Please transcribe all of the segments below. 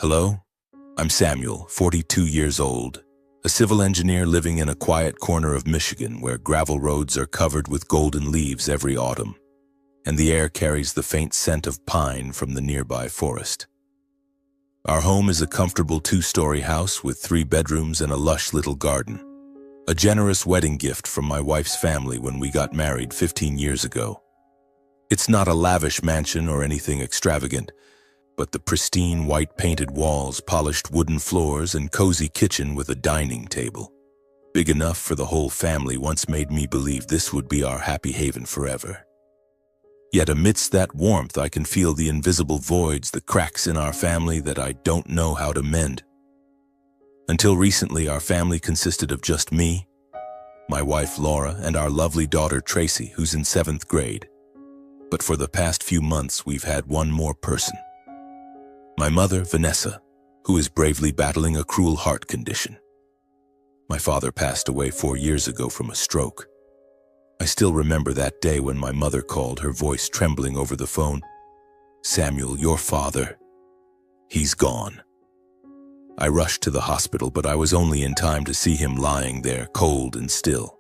Hello? I'm Samuel, 42 years old, a civil engineer living in a quiet corner of Michigan where gravel roads are covered with golden leaves every autumn, and the air carries the faint scent of pine from the nearby forest. Our home is a comfortable two-story house with 3 bedrooms and a lush little garden, a generous wedding gift from my wife's family when we got married 15 years ago. It's not a lavish mansion or anything extravagant, but the pristine white-painted walls, polished wooden floors, and cozy kitchen with a dining table, big enough for the whole family, once made me believe this would be our happy haven forever. Yet amidst that warmth, I can feel the invisible voids, the cracks in our family that I don't know how to mend. Until recently, our family consisted of just me, my wife Laura, and our lovely daughter Tracy, who's in 7th grade. But for the past few months, we've had one more person. My mother, Vanessa, who is bravely battling a cruel heart condition. My father passed away 4 years ago from a stroke. I still remember that day when my mother called, her voice trembling over the phone. "Samuel, your father, he's gone." I rushed to the hospital, but I was only in time to see him lying there, cold and still.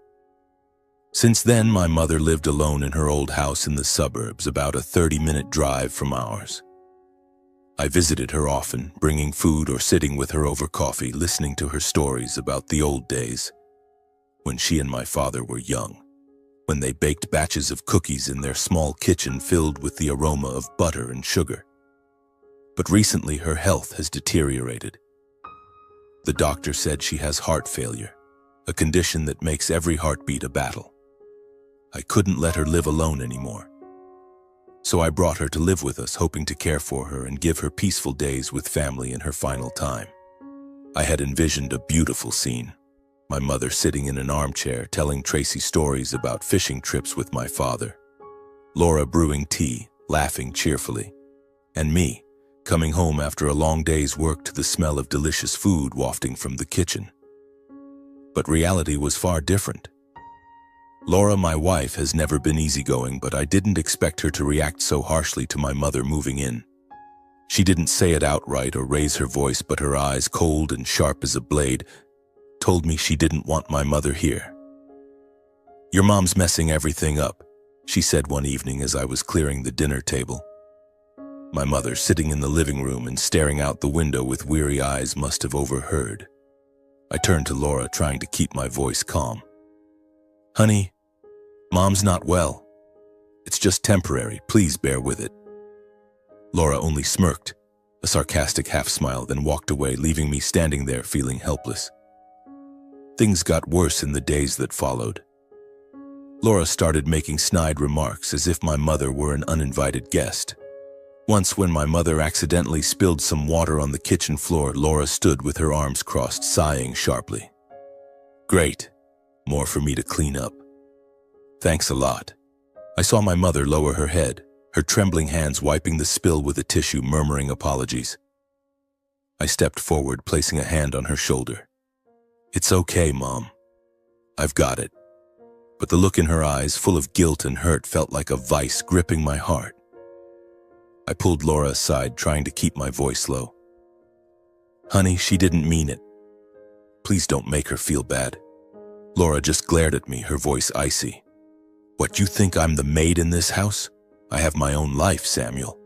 Since then, my mother lived alone in her old house in the suburbs, about a 30-minute drive from ours. I visited her often, bringing food or sitting with her over coffee, listening to her stories about the old days, when she and my father were young, when they baked batches of cookies in their small kitchen filled with the aroma of butter and sugar. But recently her health has deteriorated. The doctor said she has heart failure, a condition that makes every heartbeat a battle. I couldn't let her live alone anymore. So I brought her to live with us, hoping to care for her and give her peaceful days with family in her final time. I had envisioned a beautiful scene. My mother sitting in an armchair telling Tracy stories about fishing trips with my father, Laura brewing tea, laughing cheerfully, and me coming home after a long day's work to the smell of delicious food wafting from the kitchen. But reality was far different. Laura, my wife, has never been easygoing, but I didn't expect her to react so harshly to my mother moving in. She didn't say it outright or raise her voice, but her eyes, cold and sharp as a blade, told me she didn't want my mother here. "Your mom's messing everything up," she said one evening as I was clearing the dinner table. My mother, sitting in the living room and staring out the window with weary eyes, must have overheard. I turned to Laura, trying to keep my voice calm. "Honey, Mom's not well. It's just temporary. Please bear with it." Laura only smirked, a sarcastic half-smile, then walked away, leaving me standing there feeling helpless. Things got worse in the days that followed. Laura started making snide remarks as if my mother were an uninvited guest. Once, when my mother accidentally spilled some water on the kitchen floor, Laura stood with her arms crossed, sighing sharply. "Great. More for me to clean up. Thanks a lot." I saw my mother lower her head, her trembling hands wiping the spill with a tissue, murmuring apologies. I stepped forward, placing a hand on her shoulder. "It's okay, Mom. I've got it." But the look in her eyes, full of guilt and hurt, felt like a vice gripping my heart. I pulled Laura aside, trying to keep my voice low. "Honey, she didn't mean it. Please don't make her feel bad." Laura just glared at me, her voice icy. "What, you think I'm the maid in this house? I have my own life, Samuel."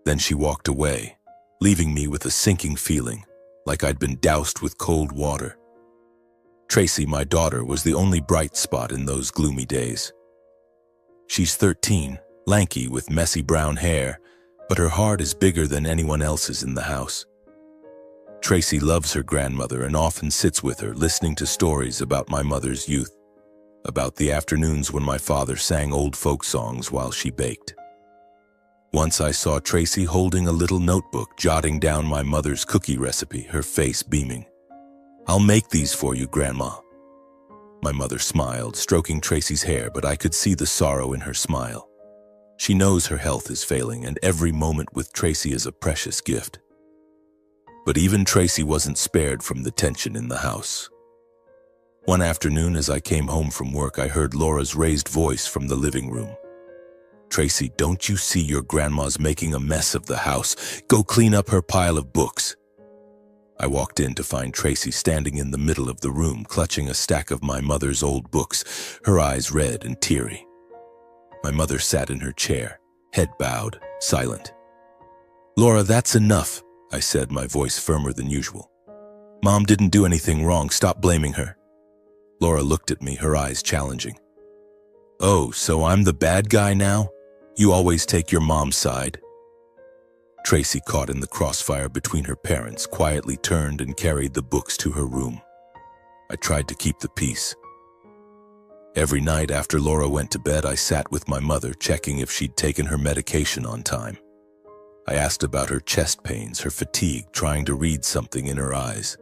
Then she walked away, leaving me with a sinking feeling, like I'd been doused with cold water. Tracy, my daughter, was the only bright spot in those gloomy days. She's 13, lanky with messy brown hair, but her heart is bigger than anyone else's in the house. Tracy loves her grandmother and often sits with her, listening to stories about my mother's youth, about the afternoons when my father sang old folk songs while she baked. Once I saw Tracy holding a little notebook, jotting down my mother's cookie recipe, her face beaming. "I'll make these for you, Grandma." My mother smiled, stroking Tracy's hair, but I could see the sorrow in her smile. She knows her health is failing, and every moment with Tracy is a precious gift. But even Tracy wasn't spared from the tension in the house. One afternoon, as I came home from work, I heard Laura's raised voice from the living room. "Tracy, don't you see your grandma's making a mess of the house? Go clean up her pile of books." I walked in to find Tracy standing in the middle of the room, clutching a stack of my mother's old books, her eyes red and teary. My mother sat in her chair, head bowed, silent. "Laura, that's enough," I said, my voice firmer than usual. "Mom didn't do anything wrong. Stop blaming her." Laura looked at me, her eyes challenging. "Oh, so I'm the bad guy now? You always take your mom's side." Tracy, caught in the crossfire between her parents, quietly turned and carried the books to her room. I tried to keep the peace. Every night after Laura went to bed, I sat with my mother, checking if she'd taken her medication on time. I asked about her chest pains, her fatigue, trying to read something in her eyes.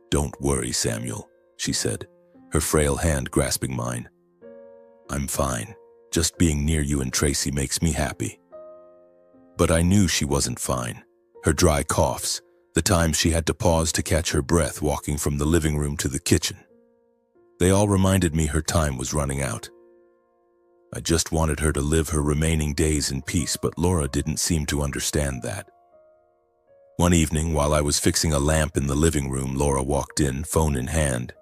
"Don't worry, Samuel," she said, her frail hand grasping mine. "I'm fine. Just being near you and Tracy makes me happy." But I knew she wasn't fine. Her dry coughs, the times she had to pause to catch her breath walking from the living room to the kitchen. They all reminded me her time was running out. I just wanted her to live her remaining days in peace, but Laura didn't seem to understand that. One evening, while I was fixing a lamp in the living room, Laura walked in, phone in hand,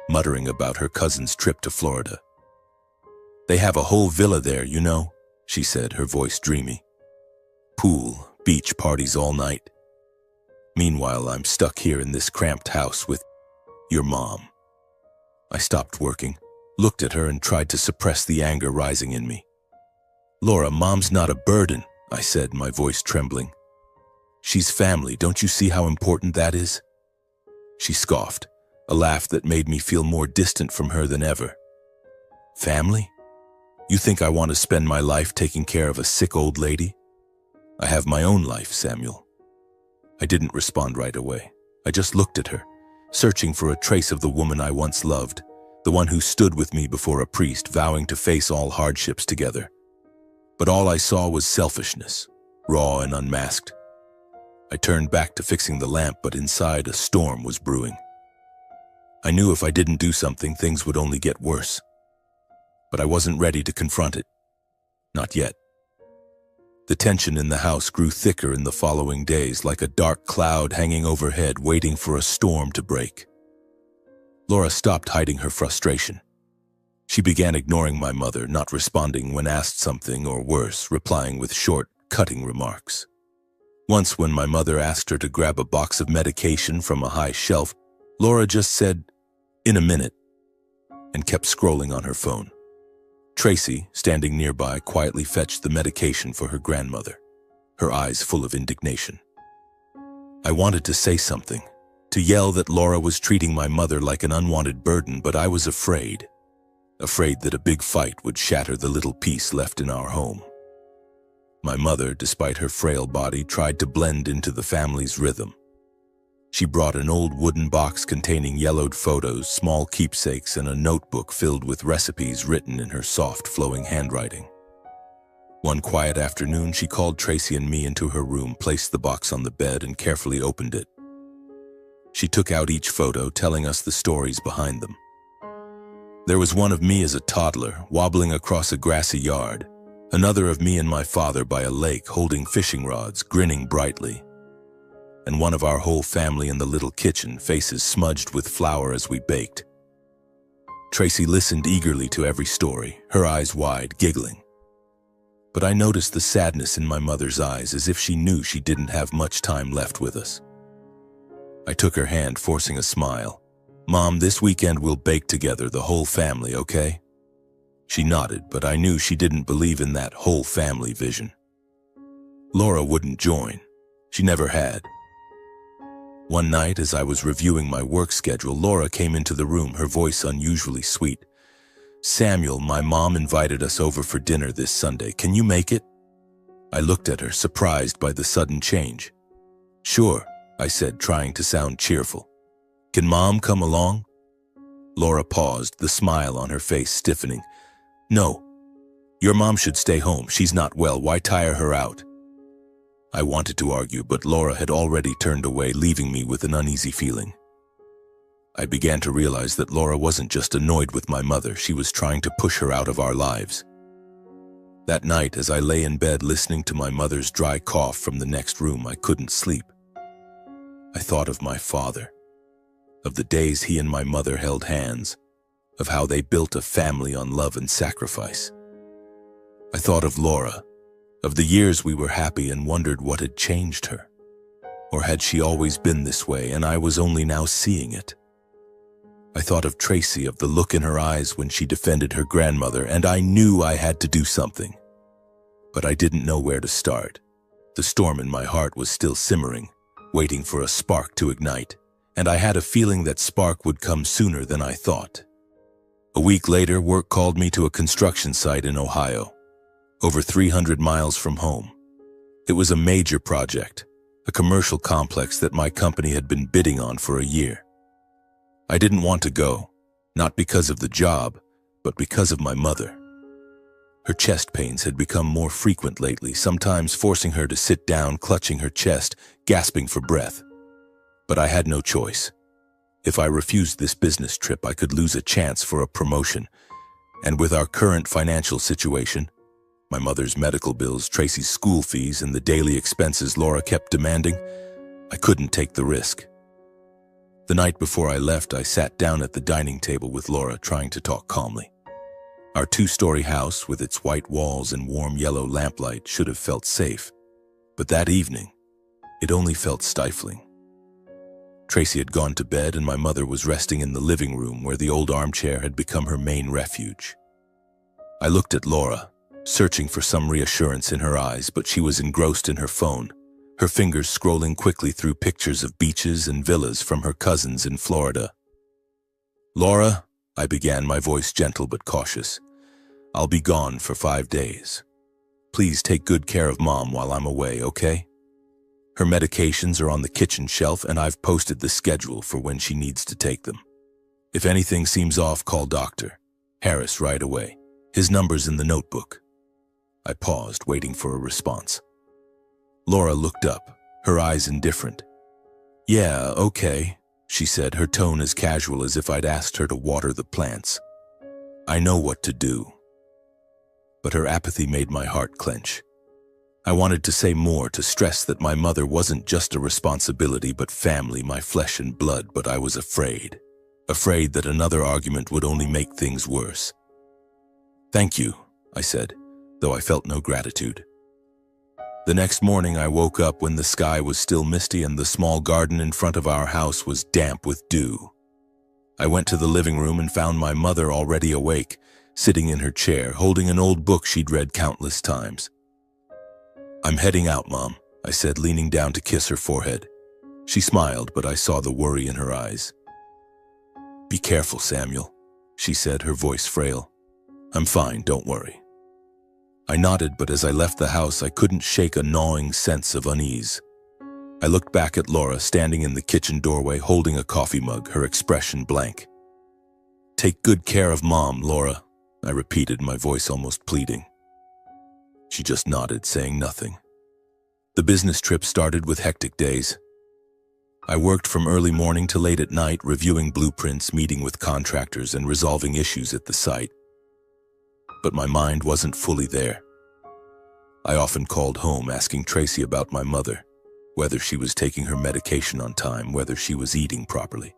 muttering about her cousin's trip to Florida. "They have a whole villa there, you know," she said, her voice dreamy. "Pool, beach parties all night. Meanwhile, I'm stuck here in this cramped house with your mom." I stopped working, looked at her, and tried to suppress the anger rising in me. "Laura, Mom's not a burden," I said, my voice trembling. "She's family. Don't you see how important that is?" She scoffed, a laugh that made me feel more distant from her than ever. "Family? You think I want to spend my life taking care of a sick old lady? I have my own life, Samuel." I didn't respond right away. I just looked at her, searching for a trace of the woman I once loved, the one who stood with me before a priest, vowing to face all hardships together. But all I saw was selfishness, raw and unmasked. I turned back to fixing the lamp, but inside a storm was brewing. I knew if I didn't do something, things would only get worse. But I wasn't ready to confront it. Not yet. The tension in the house grew thicker in the following days, like a dark cloud hanging overhead, waiting for a storm to break. Laura stopped hiding her frustration. She began ignoring my mother, not responding when asked something, or worse, replying with short, cutting remarks. Once, when my mother asked her to grab a box of medication from a high shelf, Laura just said, "In a minute," and kept scrolling on her phone. Tracy, standing nearby, quietly fetched the medication for her grandmother, her eyes full of indignation. I wanted to say something, to yell that Laura was treating my mother like an unwanted burden, but I was afraid that a big fight would shatter the little peace left in our home. My mother, despite her frail body, tried to blend into the family's rhythm. She brought an old wooden box containing yellowed photos, small keepsakes, and a notebook filled with recipes written in her soft, flowing handwriting. One quiet afternoon, she called Tracy and me into her room, placed the box on the bed, and carefully opened it. She took out each photo, telling us the stories behind them. There was one of me as a toddler, wobbling across a grassy yard, another of me and my father by a lake, holding fishing rods, grinning brightly, and one of our whole family in the little kitchen, faces smudged with flour as we baked. Tracy listened eagerly to every story, her eyes wide, giggling. But I noticed the sadness in my mother's eyes, as if she knew she didn't have much time left with us. I took her hand, forcing a smile. "Mom, this weekend we'll bake together, the whole family, okay?" She nodded, but I knew she didn't believe in that whole family vision. Laura wouldn't join. She never had. One night, as I was reviewing my work schedule, Laura came into the room, her voice unusually sweet. "Samuel, my mom invited us over for dinner this Sunday. Can you make it?" I looked at her, surprised by the sudden change. "Sure," I said, trying to sound cheerful. "Can Mom come along?" Laura paused, the smile on her face stiffening. "No. Your mom should stay home. She's not well. Why tire her out?" I wanted to argue, but Laura had already turned away, leaving me with an uneasy feeling. I began to realize that Laura wasn't just annoyed with my mother, she was trying to push her out of our lives. That night, as I lay in bed listening to my mother's dry cough from the next room, I couldn't sleep. I thought of my father, of the days he and my mother held hands, of how they built a family on love and sacrifice. I thought of Laura, of the years we were happy, and wondered what had changed her. Or had she always been this way and I was only now seeing it? I thought of Tracy, of the look in her eyes when she defended her grandmother, and I knew I had to do something. But I didn't know where to start. The storm in my heart was still simmering, waiting for a spark to ignite, and I had a feeling that spark would come sooner than I thought. A week later, work called me to a construction site in Ohio, over 300 miles from home. It was a major project, a commercial complex that my company had been bidding on for a year. I didn't want to go, not because of the job, but because of my mother. Her chest pains had become more frequent lately, sometimes forcing her to sit down, clutching her chest, gasping for breath. But I had no choice. If I refused this business trip, I could lose a chance for a promotion. And with our current financial situation, my mother's medical bills, Tracy's school fees, and the daily expenses Laura kept demanding, I couldn't take the risk. The night before I left, I sat down at the dining table with Laura, trying to talk calmly. Our two-story house, with its white walls and warm yellow lamplight, should have felt safe. But that evening, it only felt stifling. Tracy had gone to bed, and my mother was resting in the living room where the old armchair had become her main refuge. I looked at Laura, searching for some reassurance in her eyes, but she was engrossed in her phone, her fingers scrolling quickly through pictures of beaches and villas from her cousins in Florida. "Laura," I began, my voice gentle but cautious, "I'll be gone for 5 days. Please take good care of Mom while I'm away, okay? Her medications are on the kitchen shelf, and I've posted the schedule for when she needs to take them. If anything seems off, call Dr. Harris right away. His number's in the notebook." I paused, waiting for a response. Laura looked up, her eyes indifferent. "Yeah, okay," she said, her tone as casual as if I'd asked her to water the plants. "I know what to do." But her apathy made my heart clench. I wanted to say more, to stress that my mother wasn't just a responsibility but family, my flesh and blood, but I was afraid that another argument would only make things worse. "Thank you," I said, though I felt no gratitude. The next morning I woke up when the sky was still misty and the small garden in front of our house was damp with dew. I went to the living room and found my mother already awake, sitting in her chair, holding an old book she'd read countless times. "I'm heading out, Mom," I said, leaning down to kiss her forehead. She smiled, but I saw the worry in her eyes. "Be careful, Samuel," she said, her voice frail. "I'm fine, don't worry." I nodded, but as I left the house, I couldn't shake a gnawing sense of unease. I looked back at Laura, standing in the kitchen doorway, holding a coffee mug, her expression blank. "Take good care of Mom, Laura," I repeated, my voice almost pleading. She just nodded, saying nothing. The business trip started with hectic days. I worked from early morning to late at night, reviewing blueprints, meeting with contractors, and resolving issues at the site. But my mind wasn't fully there. I often called home, asking Tracy about my mother, whether she was taking her medication on time, whether she was eating properly.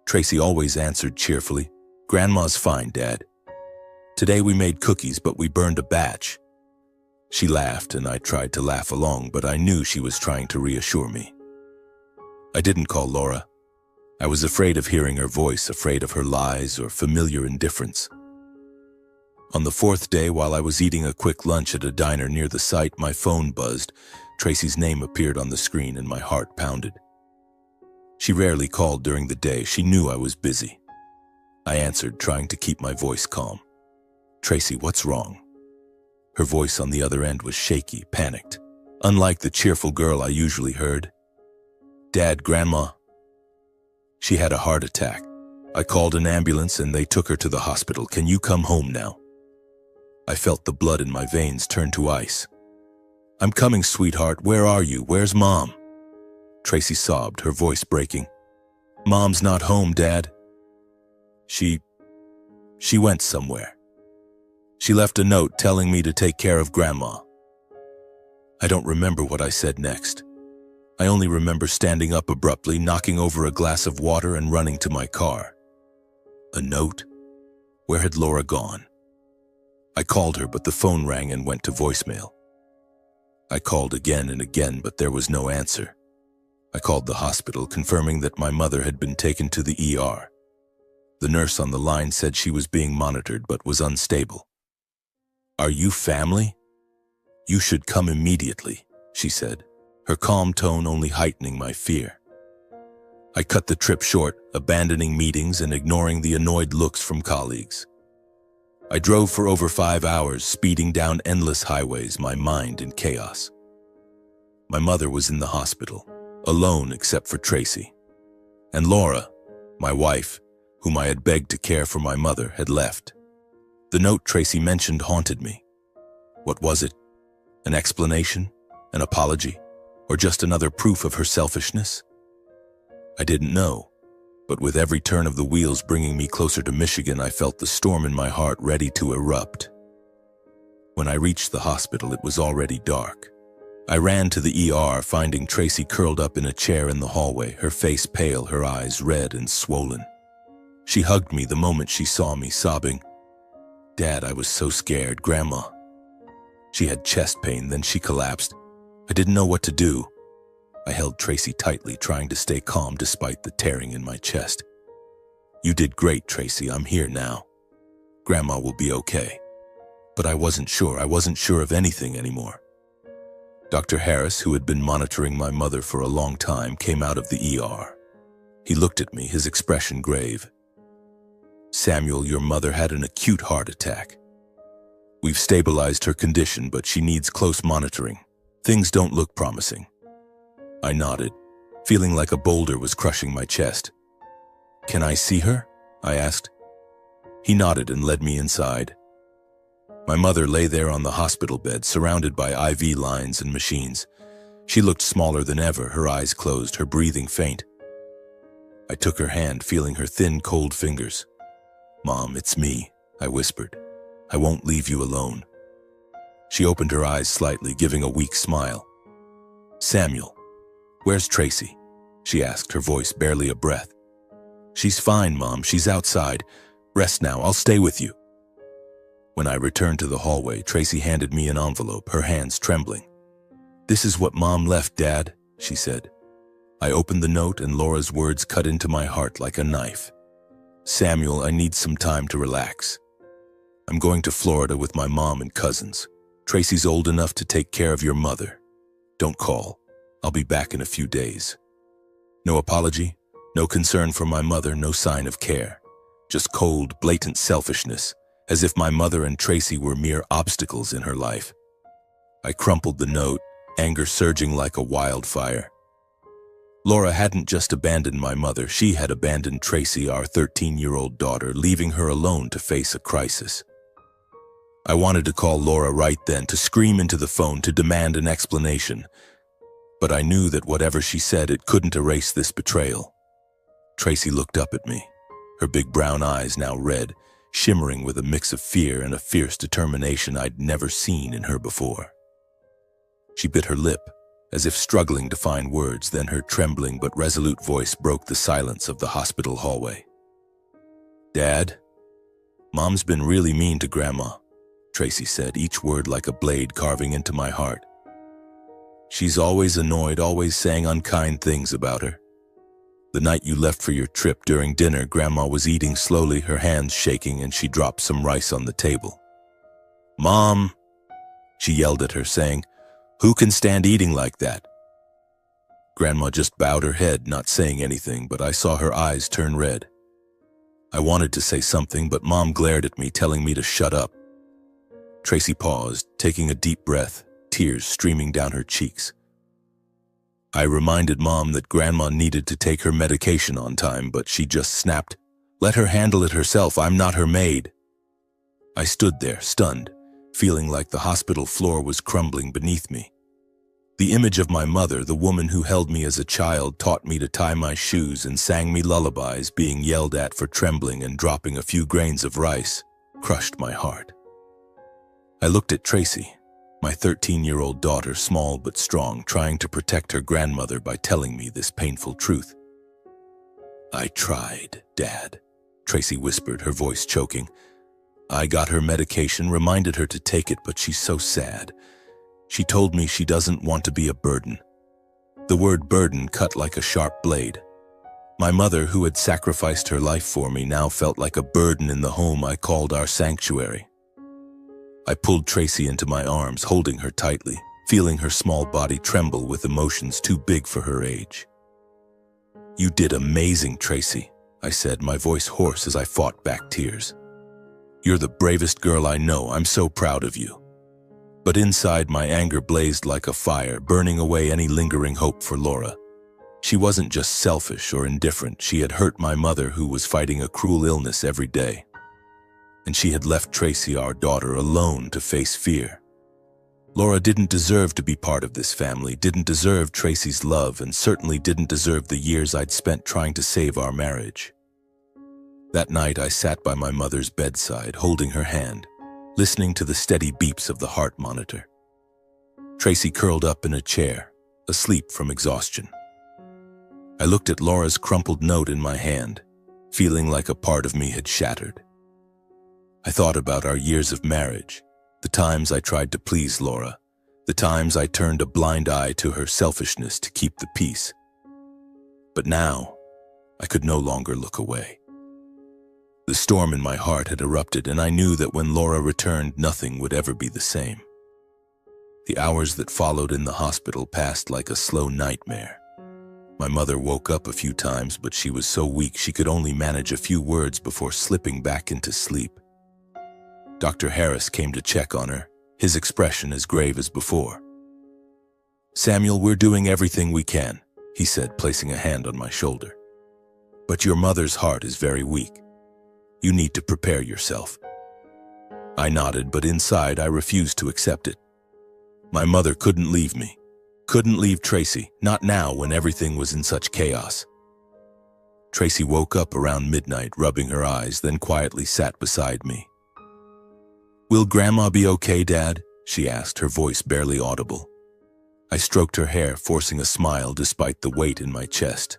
Tracy always answered cheerfully, "Grandma's fine, Dad. Today we made cookies, but we burned a batch." She laughed, and I tried to laugh along, but I knew she was trying to reassure me. I didn't call Laura. I was afraid of hearing her voice, afraid of her lies or familiar indifference. On the 4th day, while I was eating a quick lunch at a diner near the site, my phone buzzed. Tracy's name appeared on the screen and my heart pounded. She rarely called during the day. She knew I was busy. I answered, trying to keep my voice calm. "Tracy, what's wrong?" Her voice on the other end was shaky, panicked, unlike the cheerful girl I usually heard. "Dad, Grandma. She had a heart attack. I called an ambulance and they took her to the hospital. Can you come home now?" I felt the blood in my veins turn to ice. "I'm coming, sweetheart. Where are you? Where's Mom?" Tracy sobbed, her voice breaking. "Mom's not home, Dad. She went somewhere. She left a note telling me to take care of Grandma. I don't remember what I said next. I only remember standing up abruptly, knocking over a glass of water and running to my car. A note? Where had Laura gone? I called her, but the phone rang and went to voicemail. I called again and again, but there was no answer. I called the hospital, confirming that my mother had been taken to the ER. The nurse on the line said she was being monitored but was unstable. "Are you family? You should come immediately," she said, her calm tone only heightening my fear. I cut the trip short, abandoning meetings and ignoring the annoyed looks from colleagues. I drove for over 5 hours, speeding down endless highways, my mind in chaos. My mother was in the hospital, alone except for Tracy. And Laura, my wife, whom I had begged to care for my mother, had left. The note Tracy mentioned haunted me. What was it? An explanation? An apology? Or just another proof of her selfishness? I didn't know. But with every turn of the wheels bringing me closer to Michigan, I felt the storm in my heart ready to erupt. When I reached the hospital, it was already dark. I ran to the ER, finding Tracy curled up in a chair in the hallway, her face pale, her eyes red and swollen. She hugged me the moment she saw me, sobbing, "Dad, I was so scared, Grandma." She had chest pain, then she collapsed. I didn't know what to do. I held Tracy tightly, trying to stay calm despite the tearing in my chest. "You did great, Tracy. I'm here now. Grandma will be okay." But I wasn't sure. I wasn't sure of anything anymore. Dr. Harris, who had been monitoring my mother for a long time, came out of the ER. He looked at me, his expression grave. "Samuel, your mother had an acute heart attack. We've stabilized her condition, but she needs close monitoring. Things don't look promising." I nodded, feeling like a boulder was crushing my chest. "Can I see her?" I asked. He nodded and led me inside. My mother lay there on the hospital bed, surrounded by IV lines and machines. She looked smaller than ever, her eyes closed, her breathing faint. I took her hand, feeling her thin, cold fingers. "Mom, it's me," I whispered. "I won't leave you alone." She opened her eyes slightly, giving a weak smile. "Samuel, where's Tracy?" she asked, her voice barely a breath. "She's fine, Mom. She's outside. Rest now. I'll stay with you." When I returned to the hallway, Tracy handed me an envelope, her hands trembling. "This is what Mom left, Dad," she said. I opened the note, and Laura's words cut into my heart like a knife. "Samuel, I need some time to relax. I'm going to Florida with my mom and cousins. Tracy's old enough to take care of your mother. Don't call. I'll be back in a few days." No apology, no concern for my mother, no sign of care. Just cold, blatant selfishness, as if my mother and Tracy were mere obstacles in her life. I crumpled the note, anger surging like a wildfire. Laura hadn't just abandoned my mother, she had abandoned Tracy, our 13-year-old daughter, leaving her alone to face a crisis. I wanted to call Laura right then, to scream into the phone, to demand an explanation. But I knew that whatever she said, it couldn't erase this betrayal. Tracy looked up at me, her big brown eyes now red, shimmering with a mix of fear and a fierce determination I'd never seen in her before. She bit her lip, as if struggling to find words, then her trembling but resolute voice broke the silence of the hospital hallway. "Dad, Mom's been really mean to Grandma," Tracy said, each word like a blade carving into my heart. "She's always annoyed, always saying unkind things about her. The night you left for your trip, during dinner, Grandma was eating slowly, her hands shaking, and she dropped some rice on the table. 'Mom!' she yelled at her, saying, 'Who can stand eating like that?' Grandma just bowed her head, not saying anything, but I saw her eyes turn red. I wanted to say something, but Mom glared at me, telling me to shut up. Tracy paused, taking a deep breath, tears streaming down her cheeks. I reminded Mom that Grandma needed to take her medication on time, but she just snapped, 'Let her handle it herself, I'm not her maid.' I stood there, stunned, feeling like the hospital floor was crumbling beneath me. The image of my mother, the woman who held me as a child, taught me to tie my shoes and sang me lullabies, being yelled at for trembling and dropping a few grains of rice, crushed my heart. I looked at Tracy, my 13-year-old daughter, small but strong, trying to protect her grandmother by telling me this painful truth. "I tried, Dad," Tracy whispered, her voice choking. "I got her medication, reminded her to take it, but she's so sad. She told me she doesn't want to be a burden." The word burden cut like a sharp blade. My mother, who had sacrificed her life for me, now felt like a burden in the home I called our sanctuary. I pulled Tracy into my arms, holding her tightly, feeling her small body tremble with emotions too big for her age. "You did amazing, Tracy," I said, my voice hoarse as I fought back tears. "You're the bravest girl I know. I'm so proud of you." But inside, my anger blazed like a fire, burning away any lingering hope for Laura. She wasn't just selfish or indifferent. She had hurt my mother, who was fighting a cruel illness every day. And she had left Tracy, our daughter, alone to face fear. Laura didn't deserve to be part of this family, didn't deserve Tracy's love, and certainly didn't deserve the years I'd spent trying to save our marriage. That night, I sat by my mother's bedside, holding her hand, listening to the steady beeps of the heart monitor. Tracy curled up in a chair, asleep from exhaustion. I looked at Laura's crumpled note in my hand, feeling like a part of me had shattered. I thought about our years of marriage, the times I tried to please Laura, the times I turned a blind eye to her selfishness to keep the peace. But now, I could no longer look away. The storm in my heart had erupted, and I knew that when Laura returned, nothing would ever be the same. The hours that followed in the hospital passed like a slow nightmare. My mother woke up a few times, but she was so weak she could only manage a few words before slipping back into sleep. Dr. Harris came to check on her, his expression as grave as before. "Samuel, we're doing everything we can," he said, placing a hand on my shoulder. "But your mother's heart is very weak. You need to prepare yourself." I nodded, but inside I refused to accept it. My mother couldn't leave me. Couldn't leave Tracy, not now when everything was in such chaos. Tracy woke up around midnight, rubbing her eyes, then quietly sat beside me. "Will Grandma be okay, Dad?" she asked, her voice barely audible. I stroked her hair, forcing a smile despite the weight in my chest.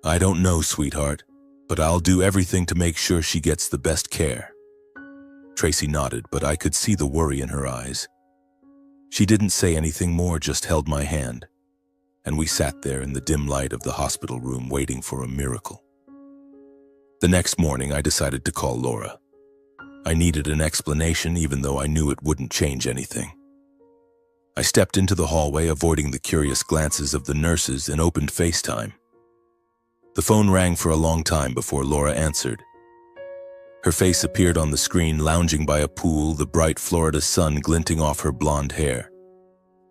"I don't know, sweetheart, but I'll do everything to make sure she gets the best care." Tracy nodded, but I could see the worry in her eyes. She didn't say anything more, just held my hand, and we sat there in the dim light of the hospital room waiting for a miracle. The next morning, I decided to call Laura. I needed an explanation, even though I knew it wouldn't change anything. I stepped into the hallway, avoiding the curious glances of the nurses, and opened FaceTime. The phone rang for a long time before Laura answered. Her face appeared on the screen, lounging by a pool, the bright Florida sun glinting off her blonde hair.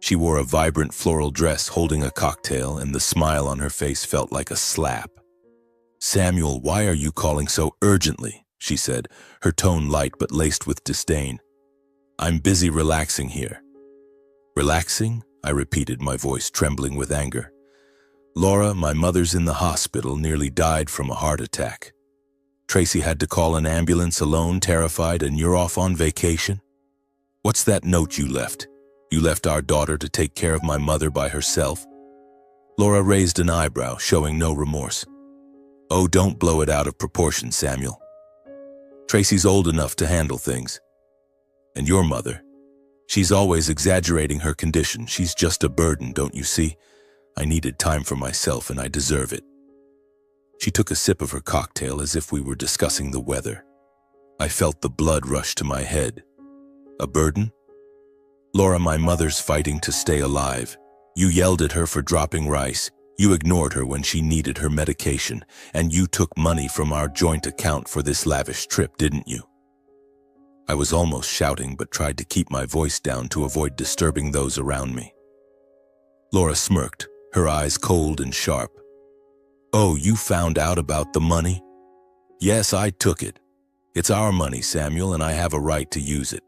She wore a vibrant floral dress, holding a cocktail, and the smile on her face felt like a slap. "Samuel, why are you calling so urgently?" she said, her tone light but laced with disdain. "I'm busy relaxing here." "Relaxing?" I repeated, my voice trembling with anger. "Laura, my mother's in the hospital, nearly died from a heart attack. Tracy had to call an ambulance alone, terrified, and you're off on vacation? What's that note you left? You left our daughter to take care of my mother by herself?" Laura raised an eyebrow, showing no remorse. "Oh, don't blow it out of proportion, Samuel. Tracy's old enough to handle things. And your mother, she's always exaggerating her condition. She's just a burden, don't you see? I needed time for myself, and I deserve it." She took a sip of her cocktail as if we were discussing the weather. I felt the blood rush to my head. "A burden? Laura, my mother's fighting to stay alive. You yelled at her for dropping rice. You ignored her when she needed her medication, and you took money from our joint account for this lavish trip, didn't you?" I was almost shouting, but tried to keep my voice down to avoid disturbing those around me. Laura smirked, her eyes cold and sharp. "Oh, you found out about the money?" "Yes, I took it. It's our money, Samuel, and I have a right to use it.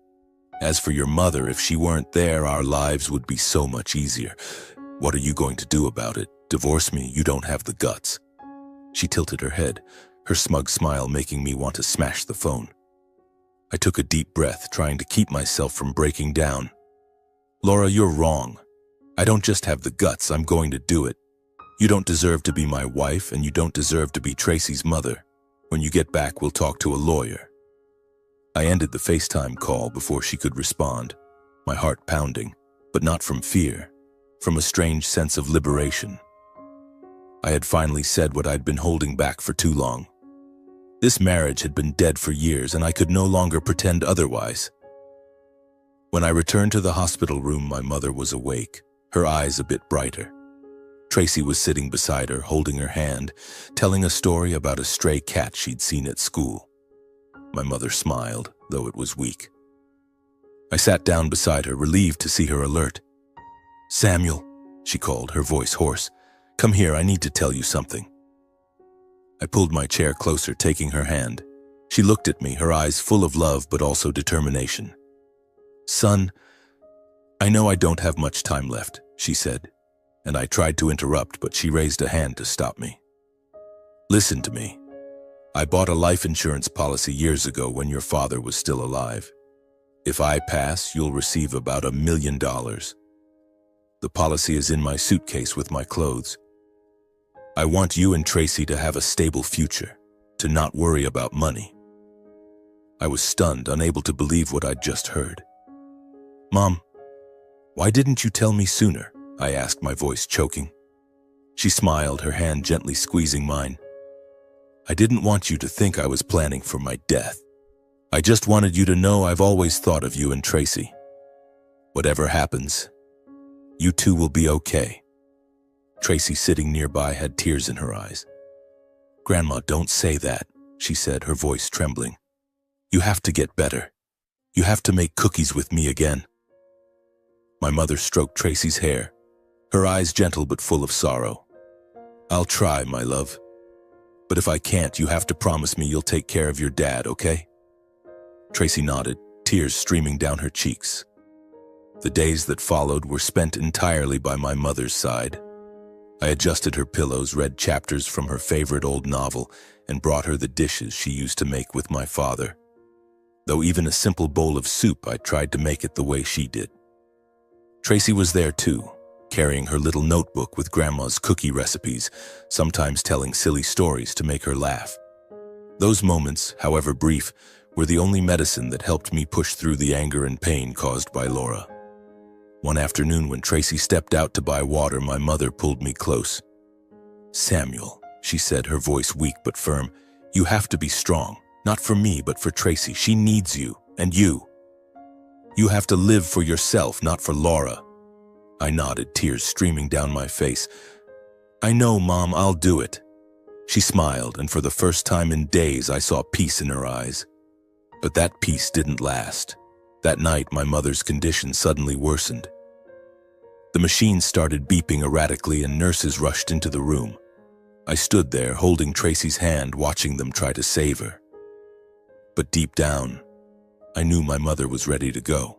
As for your mother, if she weren't there, our lives would be so much easier. What are you going to do about it? Divorce me? You don't have the guts." She tilted her head, her smug smile making me want to smash the phone. I took a deep breath, trying to keep myself from breaking down. Laura, you're wrong. I don't just have the guts, I'm going to do it. You don't deserve to be my wife, and you don't deserve to be Tracy's mother. When you get back, we'll talk to a lawyer. I ended the FaceTime call before she could respond, my heart pounding, but not from fear, from a strange sense of liberation. I had finally said what I'd been holding back for too long. This marriage had been dead for years, and I could no longer pretend otherwise. When I returned to the hospital room, my mother was awake, her eyes a bit brighter. Tracy was sitting beside her, holding her hand, telling a story about a stray cat she'd seen at school. My mother smiled, though it was weak. I sat down beside her, relieved to see her alert. "Samuel," she called, her voice hoarse. "Come here, I need to tell you something." I pulled my chair closer, taking her hand. She looked at me, her eyes full of love but also determination. "Son, I know I don't have much time left," she said, and I tried to interrupt, but she raised a hand to stop me. "Listen to me. I bought a life insurance policy years ago when your father was still alive. If I pass, you'll receive about $1 million. The policy is in my suitcase with my clothes. I want you and Tracy to have a stable future, to not worry about money." I was stunned, unable to believe what I'd just heard. "Mom, why didn't you tell me sooner?" I asked, my voice choking. She smiled, her hand gently squeezing mine. "I didn't want you to think I was planning for my death. I just wanted you to know I've always thought of you and Tracy. Whatever happens, you two will be okay." Tracy, sitting nearby, had tears in her eyes. "Grandma, don't say that," she said, her voice trembling. "You have to get better. You have to make cookies with me again." My mother stroked Tracy's hair, her eyes gentle but full of sorrow. "I'll try, my love. But if I can't, you have to promise me you'll take care of your dad, okay?" Tracy nodded, tears streaming down her cheeks. The days that followed were spent entirely by my mother's side. I adjusted her pillows, read chapters from her favorite old novel, and brought her the dishes she used to make with my father. Though even a simple bowl of soup, I tried to make it the way she did. Tracy was there too, carrying her little notebook with Grandma's cookie recipes, sometimes telling silly stories to make her laugh. Those moments, however brief, were the only medicine that helped me push through the anger and pain caused by Laura. One afternoon, when Tracy stepped out to buy water, my mother pulled me close. "Samuel," she said, her voice weak but firm, "you have to be strong, not for me, but for Tracy. She needs you, and you. You have to live for yourself, not for Laura." I nodded, tears streaming down my face. "I know, Mom, I'll do it." She smiled, and for the first time in days, I saw peace in her eyes. But that peace didn't last. That night, my mother's condition suddenly worsened. The machines started beeping erratically, and nurses rushed into the room. I stood there, holding Tracy's hand, watching them try to save her. But deep down, I knew my mother was ready to go.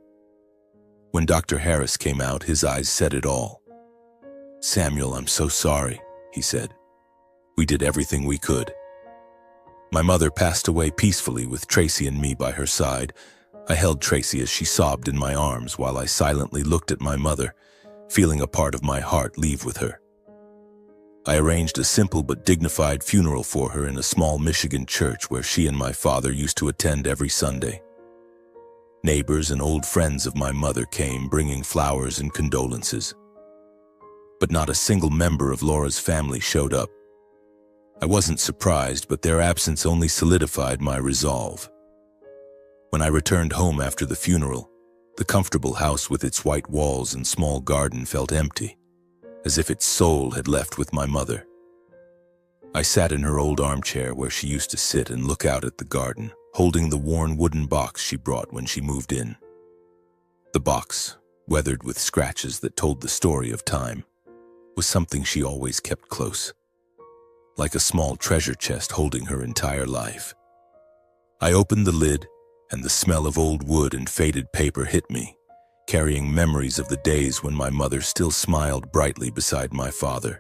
When Dr. Harris came out, his eyes said it all. "Samuel, I'm so sorry," he said. "We did everything we could." My mother passed away peacefully with Tracy and me by her side. I held Tracy as she sobbed in my arms while I silently looked at my mother, feeling a part of my heart leave with her. I arranged a simple but dignified funeral for her in a small Michigan church where she and my father used to attend every Sunday. Neighbors and old friends of my mother came, bringing flowers and condolences. But not a single member of Laura's family showed up. I wasn't surprised, but their absence only solidified my resolve. When I returned home after the funeral, the comfortable house with its white walls and small garden felt empty, as if its soul had left with my mother. I sat in her old armchair where she used to sit and look out at the garden, holding the worn wooden box she brought when she moved in. The box, weathered with scratches that told the story of time, was something she always kept close, like a small treasure chest holding her entire life. I opened the lid, and the smell of old wood and faded paper hit me, carrying memories of the days when my mother still smiled brightly beside my father.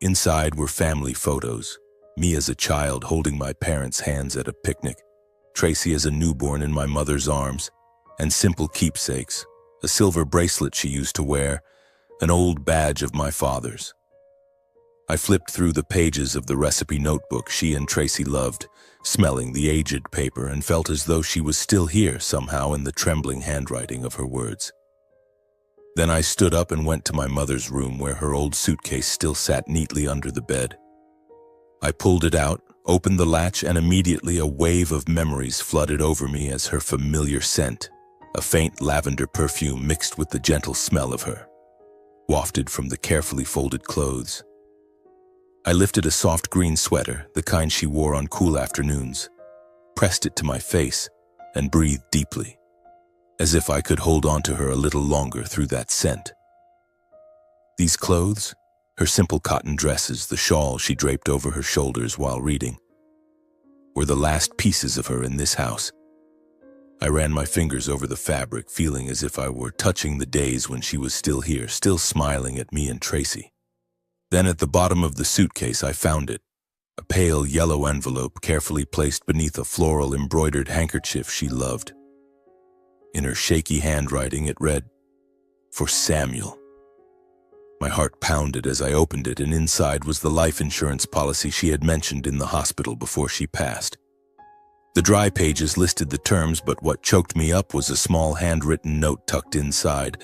Inside were family photos, me as a child holding my parents' hands at a picnic, Tracy as a newborn in my mother's arms, and simple keepsakes, a silver bracelet she used to wear, an old badge of my father's. I flipped through the pages of the recipe notebook she and Tracy loved, smelling the aged paper, and felt as though she was still here somehow in the trembling handwriting of her words. Then I stood up and went to my mother's room where her old suitcase still sat neatly under the bed. I pulled it out, opened the latch, and immediately a wave of memories flooded over me as her familiar scent, a faint lavender perfume mixed with the gentle smell of her, wafted from the carefully folded clothes. I lifted a soft green sweater, the kind she wore on cool afternoons, pressed it to my face, and breathed deeply, as if I could hold on to her a little longer through that scent. These clothes, her simple cotton dresses, the shawl she draped over her shoulders while reading, were the last pieces of her in this house. I ran my fingers over the fabric, feeling as if I were touching the days when she was still here, still smiling at me and Tracy. Then at the bottom of the suitcase I found it, a pale yellow envelope carefully placed beneath a floral embroidered handkerchief she loved. In her shaky handwriting it read, "For Samuel." My heart pounded as I opened it, and inside was the life insurance policy she had mentioned in the hospital before she passed. The dry pages listed the terms, but what choked me up was a small handwritten note tucked inside.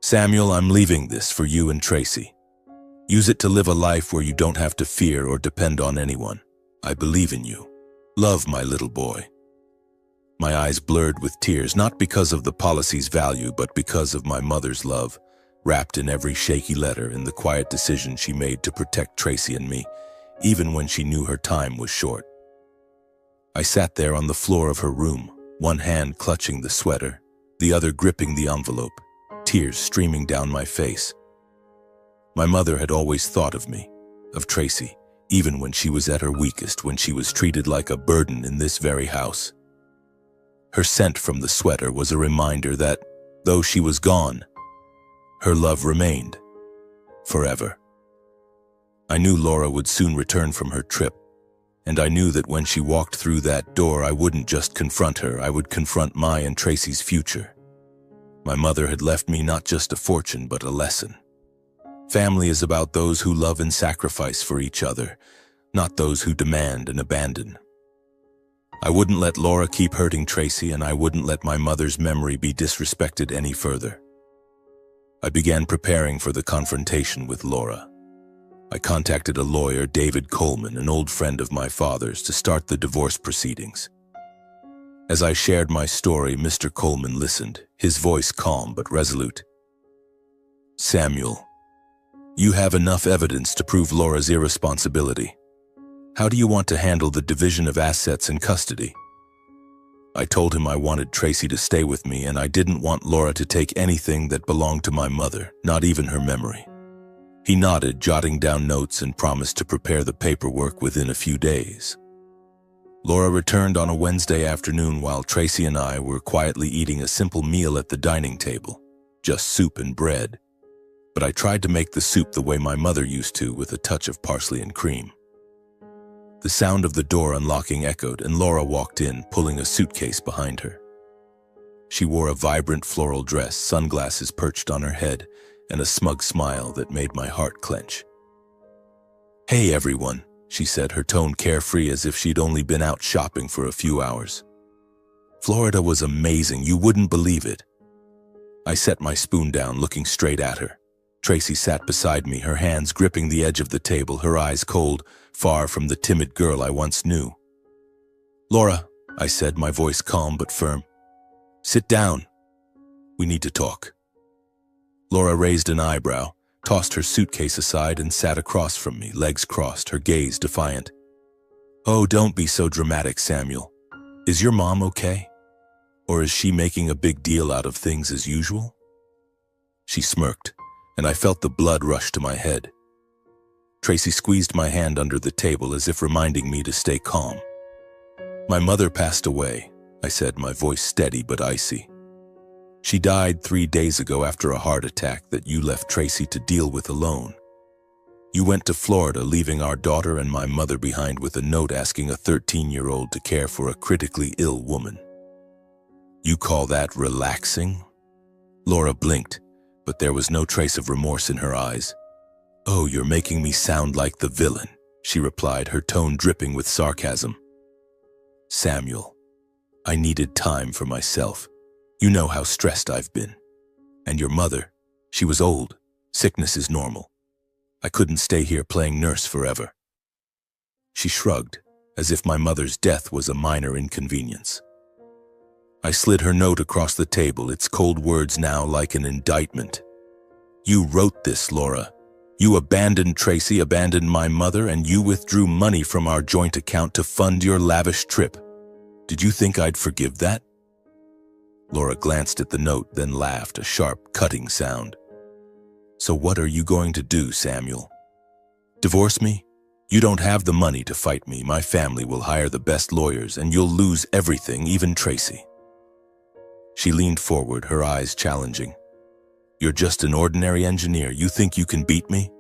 "Samuel, I'm leaving this for you and Tracy. Use it to live a life where you don't have to fear or depend on anyone. I believe in you. Love, my little boy." My eyes blurred with tears, not because of the policy's value, but because of my mother's love, wrapped in every shaky letter, in the quiet decision she made to protect Tracy and me, even when she knew her time was short. I sat there on the floor of her room, one hand clutching the sweater, the other gripping the envelope, tears streaming down my face. My mother had always thought of me, of Tracy, even when she was at her weakest, when she was treated like a burden in this very house. Her scent from the sweater was a reminder that, though she was gone, her love remained, forever. I knew Laura would soon return from her trip, and I knew that when she walked through that door I wouldn't just confront her, I would confront my and Tracy's future. My mother had left me not just a fortune, but a lesson. Family is about those who love and sacrifice for each other, not those who demand and abandon. I wouldn't let Laura keep hurting Tracy, and I wouldn't let my mother's memory be disrespected any further. I began preparing for the confrontation with Laura. I contacted a lawyer, David Coleman, an old friend of my father's, to start the divorce proceedings. As I shared my story, Mr. Coleman listened, his voice calm but resolute. "Samuel, you have enough evidence to prove Laura's irresponsibility. How do you want to handle the division of assets and custody?" I told him I wanted Tracy to stay with me, and I didn't want Laura to take anything that belonged to my mother, not even her memory. He nodded, jotting down notes, and promised to prepare the paperwork within a few days. Laura returned on a Wednesday afternoon while Tracy and I were quietly eating a simple meal at the dining table, just soup and bread. But I tried to make the soup the way my mother used to, with a touch of parsley and cream. The sound of the door unlocking echoed, and Laura walked in, pulling a suitcase behind her. She wore a vibrant floral dress, sunglasses perched on her head, and a smug smile that made my heart clench. "Hey everyone," she said, her tone carefree as if she'd only been out shopping for a few hours. "Florida was amazing, you wouldn't believe it." I set my spoon down, looking straight at her. Tracy sat beside me, her hands gripping the edge of the table, her eyes cold, far from the timid girl I once knew. "Laura," I said, my voice calm but firm. "Sit down. We need to talk." Laura raised an eyebrow, tossed her suitcase aside, and sat across from me, legs crossed, her gaze defiant. "Oh, don't be so dramatic, Samuel. Is your mom okay? Or is she making a big deal out of things as usual?" She smirked, and I felt the blood rush to my head. Tracy squeezed my hand under the table as if reminding me to stay calm. "My mother passed away," I said, my voice steady but icy. "She died 3 days ago after a heart attack that you left Tracy to deal with alone." You went to Florida, leaving our daughter and my mother behind with a note asking a 13-year-old to care for a critically ill woman. You call that relaxing? Laura blinked, but there was no trace of remorse in her eyes. Oh, you're making me sound like the villain, she replied, her tone dripping with sarcasm. Samuel, I needed time for myself. You know how stressed I've been. And your mother, she was old. Sickness is normal. I couldn't stay here playing nurse forever. She shrugged, as if my mother's death was a minor inconvenience. I slid her note across the table, its cold words now like an indictment. You wrote this, Laura. You abandoned Tracy, abandoned my mother, and you withdrew money from our joint account to fund your lavish trip. Did you think I'd forgive that? Laura glanced at the note, then laughed, a sharp, cutting sound. So what are you going to do, Samuel? Divorce me? You don't have the money to fight me. My family will hire the best lawyers, and you'll lose everything, even Tracy. She leaned forward, her eyes challenging. You're just an ordinary engineer. You think you can beat me?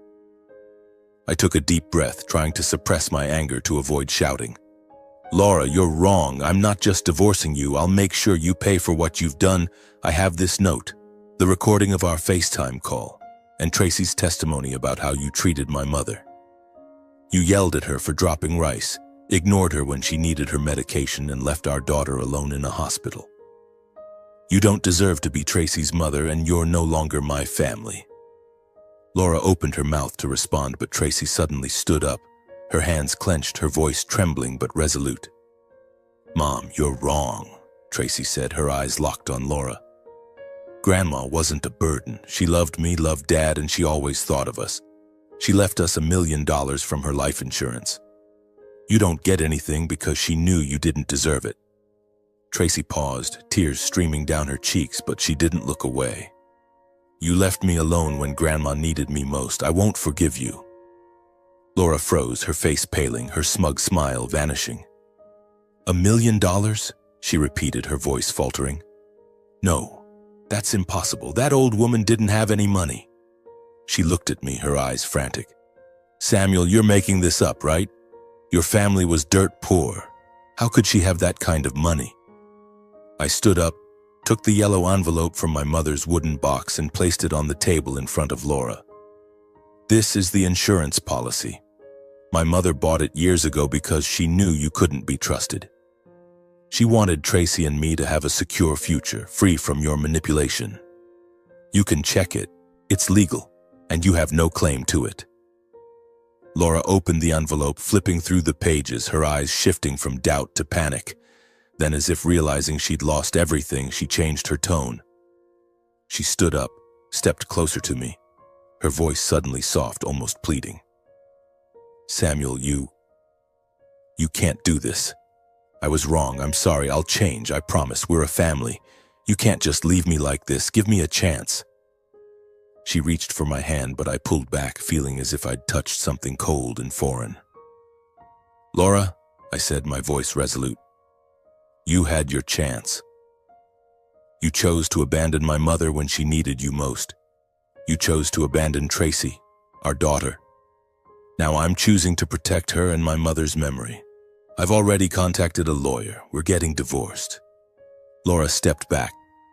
I took a deep breath, trying to suppress my anger to avoid shouting. Laura, you're wrong. I'm not just divorcing you. I'll make sure you pay for what you've done. I have this note, the recording of our FaceTime call, and Tracy's testimony about how you treated my mother. You yelled at her for dropping rice, ignored her when she needed her medication, and left our daughter alone in a hospital. You don't deserve to be Tracy's mother, and you're no longer my family. Laura opened her mouth to respond, but Tracy suddenly stood up, her hands clenched, her voice trembling but resolute. Mom, you're wrong, Tracy said, her eyes locked on Laura. Grandma wasn't a burden. She loved me, loved Dad, and she always thought of us. She left us $1 million from her life insurance. You don't get anything because she knew you didn't deserve it. Tracy paused, tears streaming down her cheeks, but she didn't look away. You left me alone when Grandma needed me most. I won't forgive you. Laura froze, her face paling, her smug smile vanishing. $1 million? She repeated, her voice faltering. No, that's impossible. That old woman didn't have any money. She looked at me, her eyes frantic. Samuel, you're making this up, right? Your family was dirt poor. How could she have that kind of money? I stood up, took the yellow envelope from my mother's wooden box and placed it on the table in front of Laura. This is the insurance policy. My mother bought it years ago because she knew you couldn't be trusted. She wanted Tracy and me to have a secure future, free from your manipulation. You can check it. It's legal, and you have no claim to it. Laura opened the envelope, flipping through the pages, her eyes shifting from doubt to panic. Then, as if realizing she'd lost everything, she changed her tone. She stood up, stepped closer to me, her voice suddenly soft, almost pleading. Samuel, you can't do this. I was wrong. I'm sorry. I'll change. I promise. We're a family. You can't just leave me like this. Give me a chance. She reached for my hand, but I pulled back, feeling as if I'd touched something cold and foreign. Laura, I said, my voice resolute. You had your chance. You chose to abandon my mother when she needed you most. You chose to abandon Tracy, our daughter. Now I'm choosing to protect her and my mother's memory. I've already contacted a lawyer. We're getting divorced. Laura stepped back,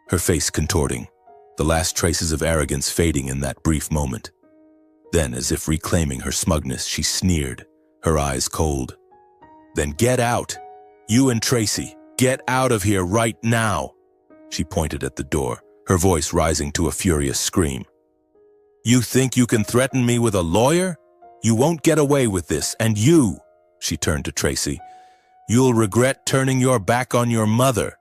her face contorting, the last traces of arrogance fading in that brief moment. Then, as if reclaiming her smugness, she sneered, her eyes cold. Then get out. You and Tracy. Get out of here right now. She pointed at the door, her voice rising to a furious scream. You think you can threaten me with a lawyer? You won't get away with this, and you, she turned to Tracy, you'll regret turning your back on your mother.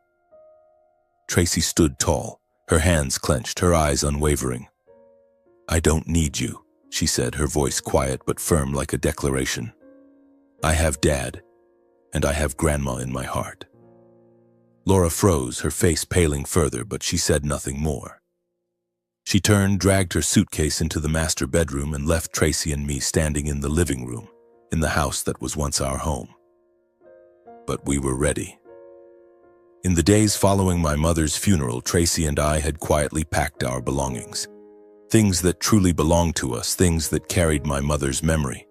Tracy stood tall, her hands clenched, her eyes unwavering. I don't need you, she said, her voice quiet but firm like a declaration. I have Dad, and I have Grandma in my heart. Laura froze, her face paling further, but she said nothing more. She turned, dragged her suitcase into the master bedroom, and left Tracy and me standing in the living room, in the house that was once our home. But we were ready. In the days following my mother's funeral, Tracy and I had quietly packed our belongings. Things that truly belonged to us, things that carried my mother's memory.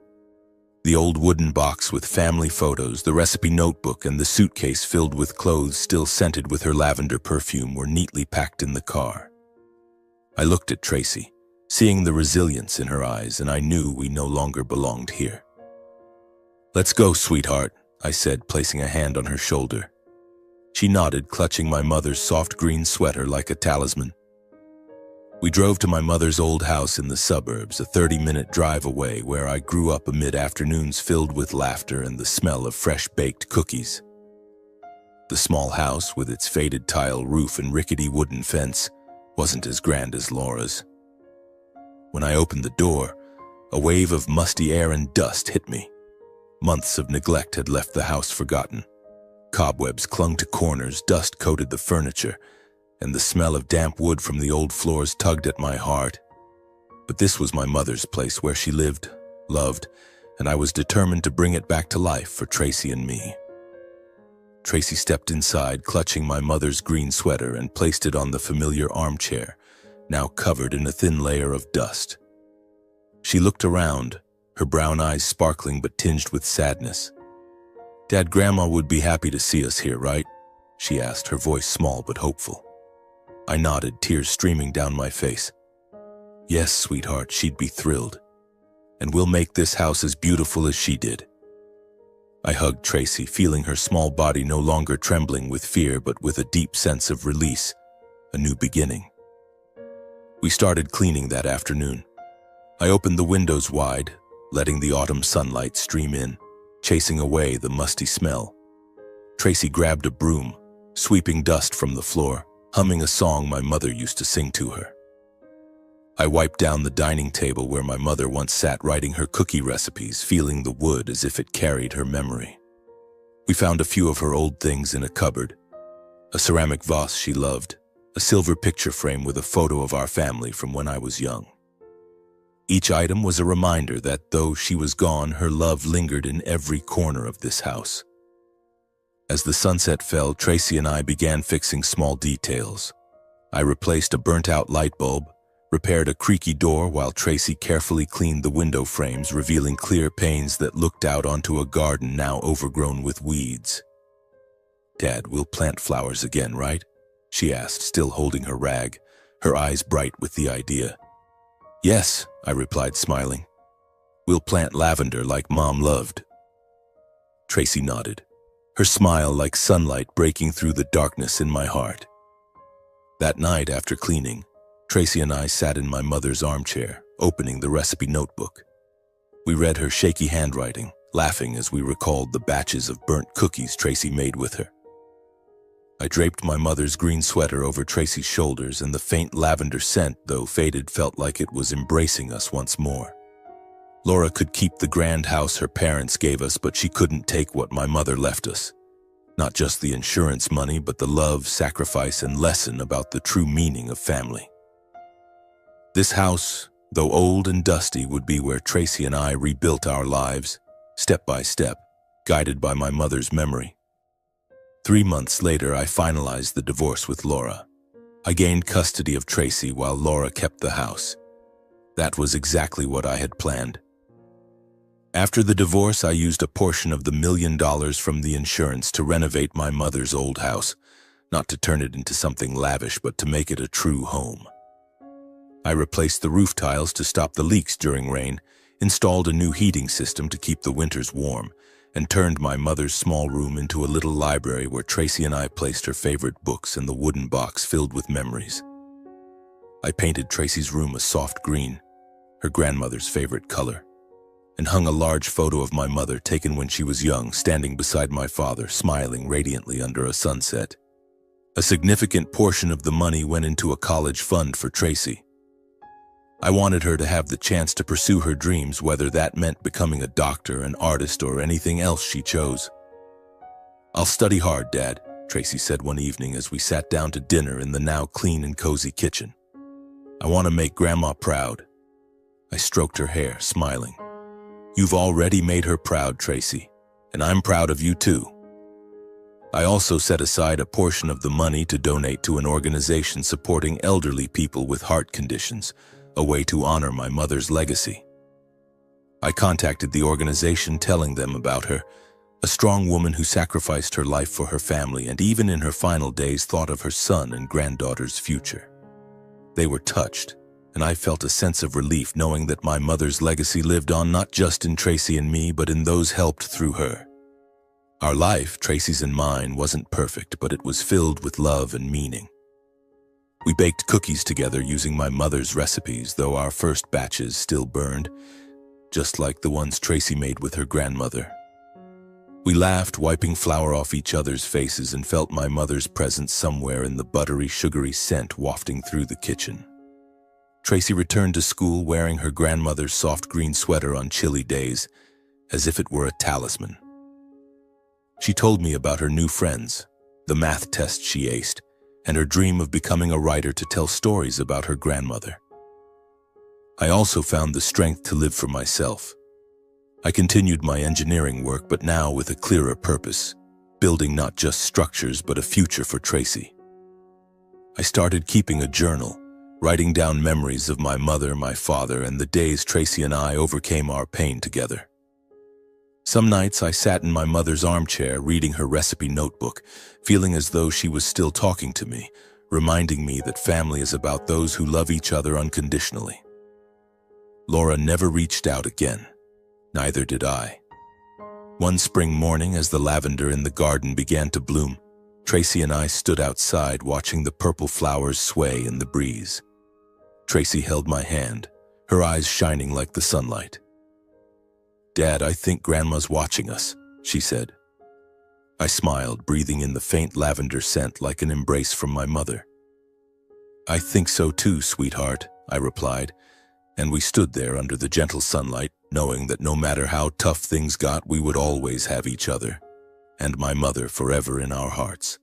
The old wooden box with family photos, the recipe notebook, and the suitcase filled with clothes still scented with her lavender perfume were neatly packed in the car. I looked at Tracy, seeing the resilience in her eyes, and I knew we no longer belonged here. "Let's go, sweetheart," I said, placing a hand on her shoulder. She nodded, clutching my mother's soft green sweater like a talisman. We drove to my mother's old house in the suburbs, a 30-minute drive away, where I grew up amid afternoons filled with laughter and the smell of fresh-baked cookies. The small house, with its faded tile roof and rickety wooden fence, wasn't as grand as Laura's. When I opened the door, a wave of musty air and dust hit me. Months of neglect had left the house forgotten. Cobwebs clung to corners, dust coated the furniture, and the smell of damp wood from the old floors tugged at my heart. But this was my mother's place, where she lived, loved, and I was determined to bring it back to life for Tracy and me. Tracy stepped inside, clutching my mother's green sweater, and placed it on the familiar armchair, now covered in a thin layer of dust. She looked around, her brown eyes sparkling but tinged with sadness. "Dad, Grandma would be happy to see us here, right?" she asked, her voice small but hopeful. I nodded, tears streaming down my face. "Yes, sweetheart, she'd be thrilled. And we'll make this house as beautiful as she did." I hugged Tracy, feeling her small body no longer trembling with fear but with a deep sense of release, a new beginning. We started cleaning that afternoon. I opened the windows wide, letting the autumn sunlight stream in, chasing away the musty smell. Tracy grabbed a broom, sweeping dust from the floor, humming a song my mother used to sing to her. I wiped down the dining table where my mother once sat writing her cookie recipes, feeling the wood as if it carried her memory. We found a few of her old things in a cupboard. A ceramic vase she loved, a silver picture frame with a photo of our family from when I was young. Each item was a reminder that though she was gone, her love lingered in every corner of this house. As the sunset fell, Tracy and I began fixing small details. I replaced a burnt-out light bulb, repaired a creaky door while Tracy carefully cleaned the window frames, revealing clear panes that looked out onto a garden now overgrown with weeds. "Dad, we'll plant flowers again, right?" she asked, still holding her rag, her eyes bright with the idea. "Yes," I replied, smiling. "We'll plant lavender like Mom loved." Tracy nodded, her smile like sunlight breaking through the darkness in my heart. That night, after cleaning, Tracy and I sat in my mother's armchair, opening the recipe notebook. We read her shaky handwriting, laughing as we recalled the batches of burnt cookies Tracy made with her. I draped my mother's green sweater over Tracy's shoulders, and the faint lavender scent, though faded, felt like it was embracing us once more. Laura could keep the grand house her parents gave us, but she couldn't take what my mother left us. Not just the insurance money, but the love, sacrifice, and lesson about the true meaning of family. This house, though old and dusty, would be where Tracy and I rebuilt our lives, step by step, guided by my mother's memory. 3 months later, I finalized the divorce with Laura. I gained custody of Tracy while Laura kept the house. That was exactly what I had planned. After the divorce, I used a portion of the $1 million from the insurance to renovate my mother's old house, not to turn it into something lavish, but to make it a true home. I replaced the roof tiles to stop the leaks during rain, installed a new heating system to keep the winters warm, and turned my mother's small room into a little library where Tracy and I placed her favorite books and the wooden box filled with memories. I painted Tracy's room a soft green, her grandmother's favorite color, and hung a large photo of my mother taken when she was young, standing beside my father, smiling radiantly under a sunset. A significant portion of the money went into a college fund for Tracy. I wanted her to have the chance to pursue her dreams, whether that meant becoming a doctor, an artist, or anything else she chose. "I'll study hard, Dad," Tracy said one evening as we sat down to dinner in the now clean and cozy kitchen. "I want to make Grandma proud." I stroked her hair, smiling. "You've already made her proud, Tracy, and I'm proud of you too." I also set aside a portion of the money to donate to an organization supporting elderly people with heart conditions, a way to honor my mother's legacy. I contacted the organization telling them about her, a strong woman who sacrificed her life for her family and even in her final days thought of her son and granddaughter's future. They were touched, and I felt a sense of relief knowing that my mother's legacy lived on not just in Tracy and me, but in those helped through her. Our life, Tracy's and mine, wasn't perfect, but it was filled with love and meaning. We baked cookies together using my mother's recipes, though our first batches still burned, just like the ones Tracy made with her grandmother. We laughed, wiping flour off each other's faces, and felt my mother's presence somewhere in the buttery, sugary scent wafting through the kitchen. Tracy returned to school wearing her grandmother's soft green sweater on chilly days, as if it were a talisman. She told me about her new friends, the math test she aced, and her dream of becoming a writer to tell stories about her grandmother. I also found the strength to live for myself. I continued my engineering work, but now with a clearer purpose, building not just structures but a future for Tracy. I started keeping a journal, writing down memories of my mother, my father, and the days Tracy and I overcame our pain together. Some nights I sat in my mother's armchair reading her recipe notebook, feeling as though she was still talking to me, reminding me that family is about those who love each other unconditionally. Laura never reached out again. Neither did I. One spring morning, as the lavender in the garden began to bloom, Tracy and I stood outside watching the purple flowers sway in the breeze. Tracy held my hand, her eyes shining like the sunlight. "Dad, I think Grandma's watching us," she said. I smiled, breathing in the faint lavender scent like an embrace from my mother. "I think so too, sweetheart," I replied, and we stood there under the gentle sunlight, knowing that no matter how tough things got, we would always have each other, and my mother forever in our hearts.